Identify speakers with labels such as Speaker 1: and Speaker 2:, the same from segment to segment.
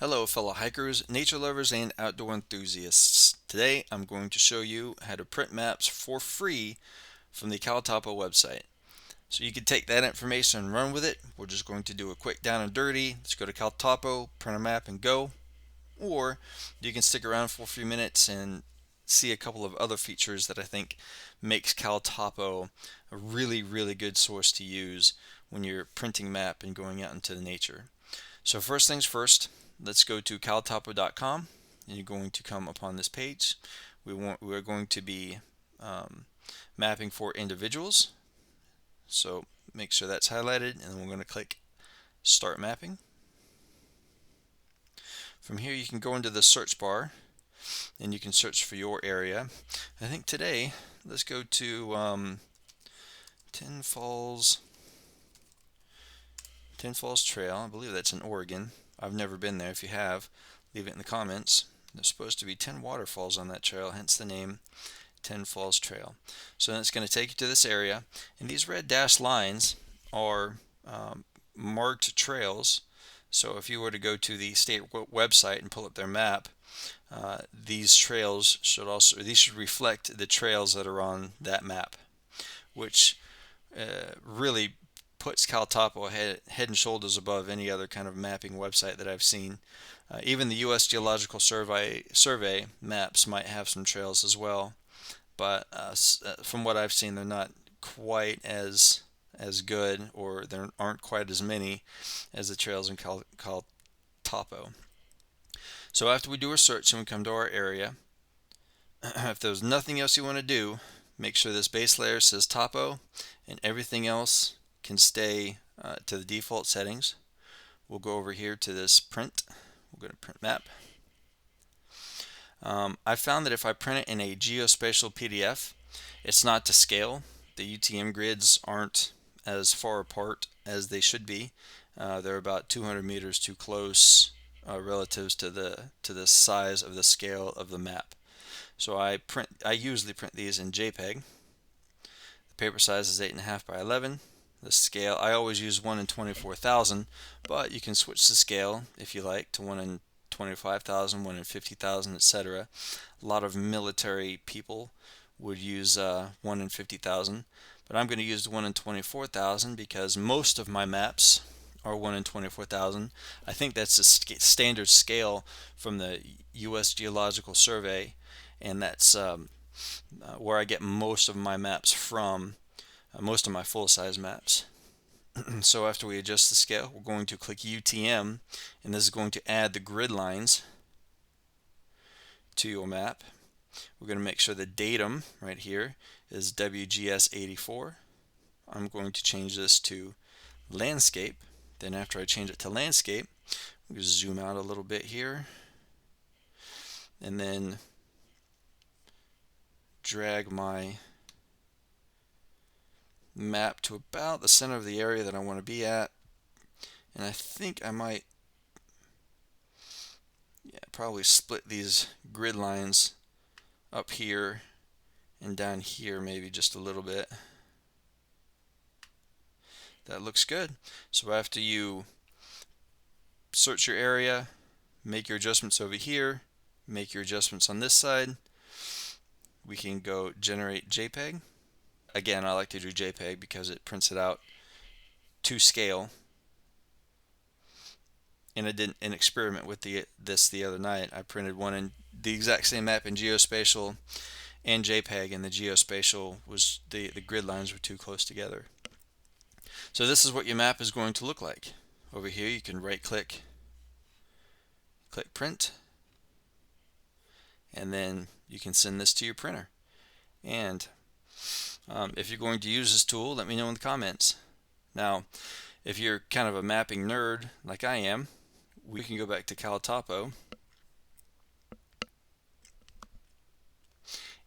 Speaker 1: Hello fellow hikers, nature lovers, and outdoor enthusiasts. Today I'm going to show you how to print maps for free from the CalTopo website. So you can take that information and run with it. We're just going to do a quick down and dirty. Let's go to CalTopo, print a map and go. Or you can stick around for a few minutes and see a couple of other features that I think makes CalTopo a really good source to use when you're printing map and going out into the nature. So first things first, let's go to caltopo.com and you're going to come upon this page. We're going to be mapping for individuals. So make sure that's highlighted, and then we're going to click Start Mapping. From here you can go into the search bar and you can search for your area. I think today, let's go to Tin Falls Trail. I believe that's in Oregon. I've never been there. If you have, leave it in the comments. There's supposed to be 10 waterfalls on that trail, hence the name Tin Falls Trail. So then it's going to take you to this area, and these red dashed lines are marked trails. So if you were to go to the state website and pull up their map, these trails should reflect the trails that are on that map, which really puts CalTopo head and shoulders above any other kind of mapping website that I've seen. Even the U.S. Geological Survey maps might have some trails as well, but from what I've seen, they're not quite as good, or there aren't quite as many as the trails in CalTopo. So after we do our search and we come to our area, if there's nothing else you want to do, make sure this base layer says Topo and everything else can stay to the default settings. We'll go over here to this print. We'll go to print map. I found that if I print it in a geospatial PDF, it's not to scale. The UTM grids aren't as far apart as they should be. They're about 200 meters too close relative to the size of the scale of the map. So I usually print these in JPEG. The paper size is 8.5 by 11. The scale, I always use 1 in 24,000, but you can switch the scale if you like to 1 in 25,000, 1 in 50,000, etc. A lot of military people would use 1 in 50,000, but I'm going to use 1 in 24,000 because most of my maps are 1 in 24,000. I think that's the standard scale from the U.S. Geological Survey, and that's where I get most of my maps from. Most of my full-size maps. So after we adjust the scale, we're going to click UTM, and this is going to add the grid lines to your map. We're going to make sure the datum right here is WGS84. I'm going to change this to landscape. Then after I change it to landscape, I'm going to zoom out a little bit here, and then drag my map to about the center of the area that I want to be at. And I think I might probably split these grid lines up here and down here maybe just a little bit. That looks good. So after you search your area, make your adjustments over here, make your adjustments on this side, we can go generate JPEG. Again, I like to do JPEG because it prints it out to scale. And I did an experiment with this the other night. I printed one in the exact same map in geospatial and JPEG, and the geospatial was the grid lines were too close together. So this is what your map is going to look like. Over here you can right click, click print, and then you can send this to your printer. And if you're going to use this tool, let me know in the comments. Now, if you're kind of a mapping nerd like I am, we can go back to CalTopo,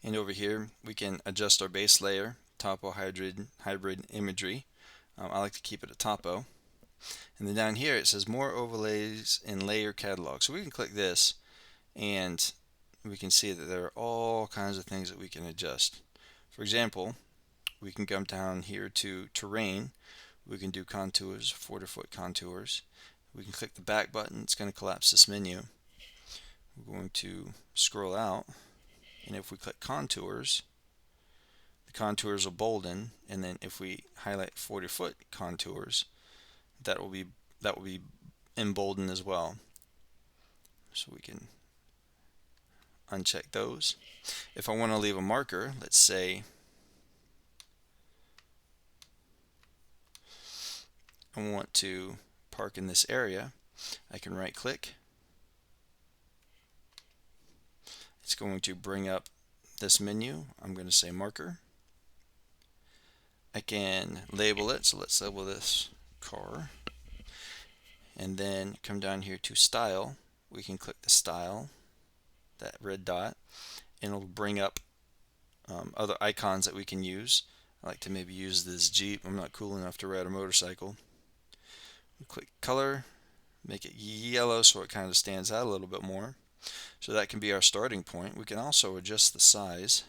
Speaker 1: and over here we can adjust our base layer, topo hybrid imagery. I like to keep it at topo. And then down here it says more overlays in layer catalog. So we can click this, and we can see that there are all kinds of things that we can adjust. For example, we can come down here to terrain. We can do contours, 4-foot contours. We can click the back button. It's going to collapse this menu. We're going to scroll out, and if we click contours, the contours will bolden, and then if we highlight 40-foot contours, that will be emboldened as well. So we can uncheck those. If I want to leave a marker, let's say I want to park in this area, I can right click. It's going to bring up this menu. I'm going to say marker. I can label it, so let's label this car, and then come down here to style. We can click the style, that red dot, and it'll bring up other icons that we can use. I like to maybe use this Jeep. I'm not cool enough to ride a motorcycle. We click color, make it yellow so it kind of stands out a little bit more. So that can be our starting point. We can also adjust the size.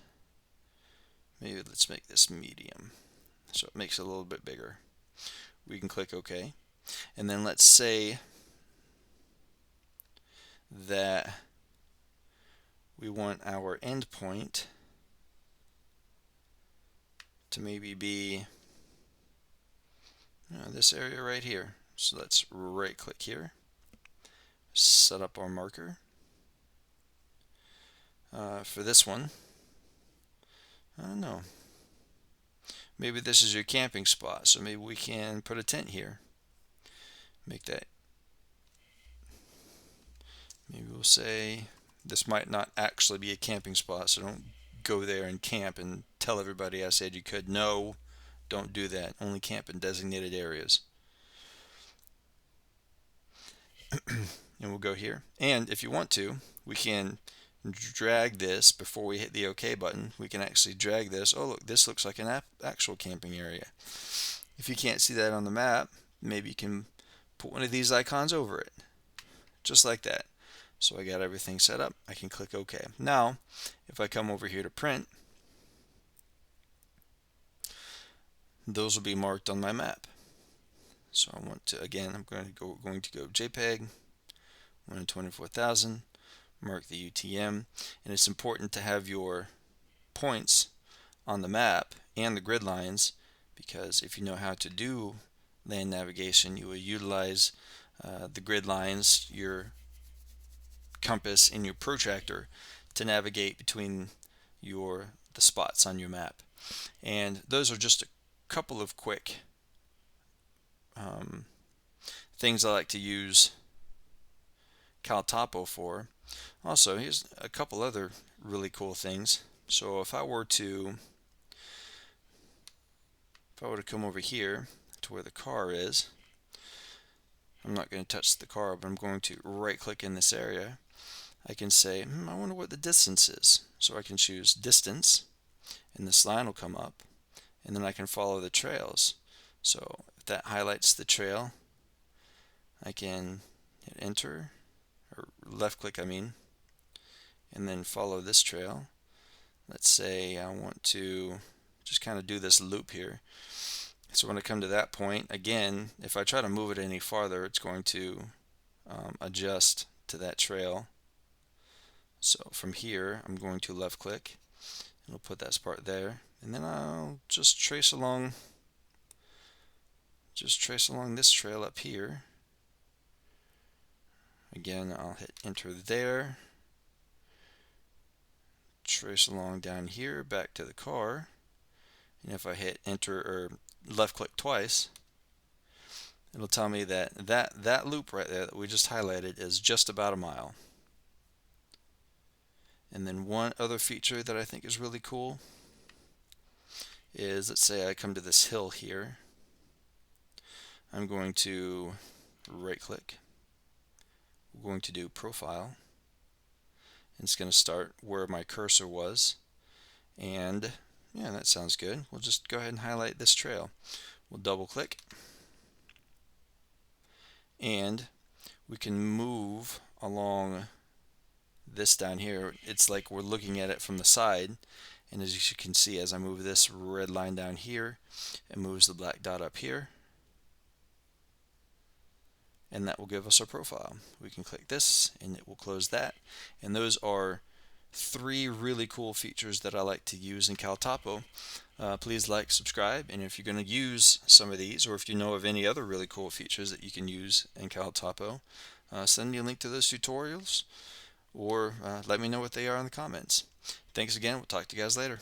Speaker 1: Maybe let's make this medium so it makes it a little bit bigger. We can click OK. And then let's say that we want our endpoint to maybe be this area right here. So let's right click here, set up our marker. For this one, I don't know, maybe this is your camping spot, so maybe we can put a tent here. Make that, maybe we'll say this might not actually be a camping spot, so don't go there and camp and tell everybody I said you could. No, don't do that. Only camp in designated areas. And we'll go here, and if you want to, we can drag this before we hit the OK button. We can actually drag this. Oh look, this looks like an actual camping area. If you can't see that on the map, maybe you can put one of these icons over it, just like that. So I got everything set up. I can click OK. Now if I come over here to print, those will be marked on my map. So I want to, again, I'm going to go JPEG 124,000, mark the UTM, and it's important to have your points on the map and the grid lines, because if you know how to do land navigation, you will utilize the grid lines, your compass, and your protractor to navigate between the spots on your map. And those are just a couple of quick things I like to use CalTopo for. Also, here's a couple other really cool things. So if I were to come over here to where the car is, I'm not going to touch the car, but I'm going to right click in this area. I can say, I wonder what the distance is. So I can choose distance, and this line will come up, and then I can follow the trails. So if that highlights the trail, I can hit enter, or left click I mean, and then follow this trail. Let's say I want to just kind of do this loop here. So when I come to that point, again, if I try to move it any farther, it's going to adjust to that trail. So from here, I'm going to left click, and I'll put that part there, and then I'll just trace along this trail up here. Again, I'll hit enter there, trace along down here back to the car, and if I hit enter or left click twice, it'll tell me that loop right there that we just highlighted is just about a mile. And then one other feature that I think is really cool is, let's say I come to this hill here, I'm going to right click, we're going to do profile, and it's going to start where my cursor was, and yeah, that sounds good. We'll just go ahead and highlight this trail. We'll double click, and we can move along this down here. It's like we're looking at it from the side, and as you can see, as I move this red line down here, it moves the black dot up here, and that will give us our profile. We can click this and it will close that, and those are 3 really cool features that I like to use in CalTopo. Please like, subscribe, and if you're going to use some of these, or if you know of any other really cool features that you can use in CalTopo, send me a link to those tutorials, or let me know what they are in the comments. Thanks again. We'll talk to you guys later.